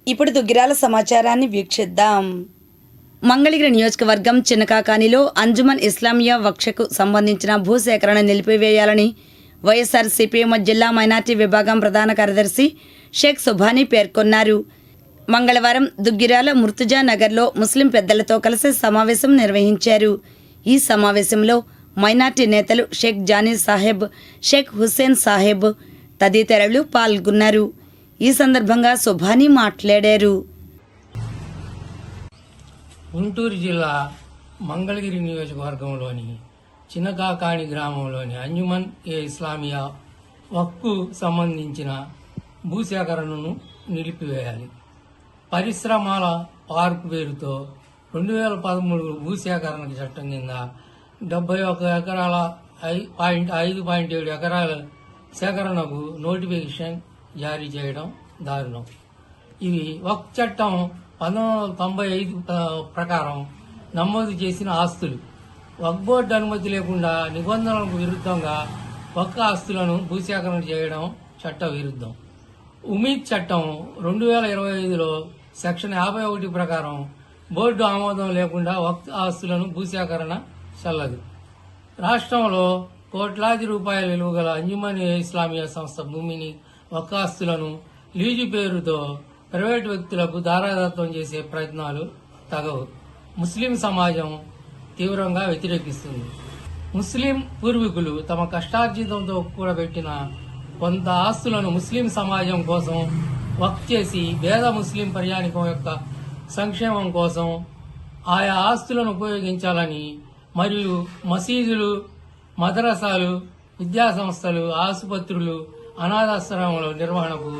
ఇప్పుడు దుగ్గిరాల సమాచారాన్ని వీక్షిద్దాం. మంగళగిరి నియోజకవర్గం చిన్నకాకానిలో అంజుమన్ ఇస్లామియా వక్షకు సంబంధించిన భూసేకరణ నిలిపివేయాలని వైఎస్ఆర్సీపీ జిల్లా మైనార్టీ విభాగం ప్రధాన కార్యదర్శి షేక్ సుభానీ పేర్కొన్నారు. మంగళవారం దుగ్గిరాల ముర్తుజా నగర్లో ముస్లిం పెద్దలతో కలిసి సమావేశం నిర్వహించారు. ఈ సమావేశంలో మైనార్టీ నేతలు షేక్ జానీ సాహెబ్, షేక్ హుస్సేన్ సాహెబ్ తదితరులు పాల్గొన్నారు. ఈ సందర్భంగా సుభానీ మాట్లాడారు. గుంటూరు జిల్లా మంగళగిరి నియోజకవర్గంలోని చిన్నకాకాని గ్రామంలోని అంజుమన్ ఇస్లామియా వక్కు సంబంధించిన భూసేకరణను నిలిపివేయాలి. పరిశ్రమల పార్కు పేరుతో 2013 భూసేకరణ చట్టం కింద 71 ఎకరాల 5.7 ఎకరాల సేకరణకు నోటిఫికేషన్ జారీ చేయడం దారుణం. ఇవి వక్ఫ్ చట్టం 1995 ప్రకారం నమోదు చేసిన ఆస్తులు. వక్ఫ్ బోర్డు అనుమతి లేకుండా నిబంధనలకు విరుద్ధంగా వక్ఫ్ ఆస్తులను భూసేకరణ చేయడం చట్ట విరుద్ధం. ఉమీద్ చట్టం 2025లో సెక్షన్ 51 ప్రకారం బోర్డు ఆమోదం లేకుండా వక్ఫ్ ఆస్తులను భూసేకరణ చెల్లదు. రాష్ట్రంలో కోట్లాది రూపాయల విలువ గల అంజుమన్ ఇస్లామియా సంస్థ భూమిని వక్ఫ్ ఆస్తులను లీజు పేరుతో ప్రైవేటు వ్యక్తులకు దారాదత్తం చేసే ప్రయత్నాలు తగవు. ముస్లిం సమాజం తీవ్రంగా వ్యతిరేకిస్తుంది. ముస్లిం పూర్వీకులు తమ కష్టార్జితంతో కూడబెట్టిన కొంత ఆస్తులను ముస్లిం సమాజం కోసం వక్ఫ్ చేసి పేద ముస్లిం ప్రజానికం యొక్క సంక్షేమం కోసం ఆయా ఆస్తులను ఉపయోగించాలని మరియు మసీదులు, మదరసాలు, విద్యాసంస్థలు, ఆసుపత్రులు, అనాథాశ్రమాల నిర్వహణకు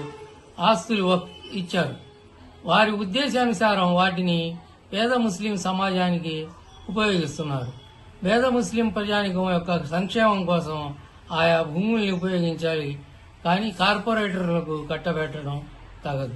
ఆస్తులు ఇచ్చారు. వారి ఉద్దేశానుసారం వాటిని పేద ముస్లిం సమాజానికి ఉపయోగిస్తున్నారు. పేద ముస్లిం ప్రజానికం యొక్క సంక్షేమం కోసం ఆయా భూముల్ని ఉపయోగించాలి కానీ కార్పొరేటర్లకు కట్టబెట్టడం తగదు.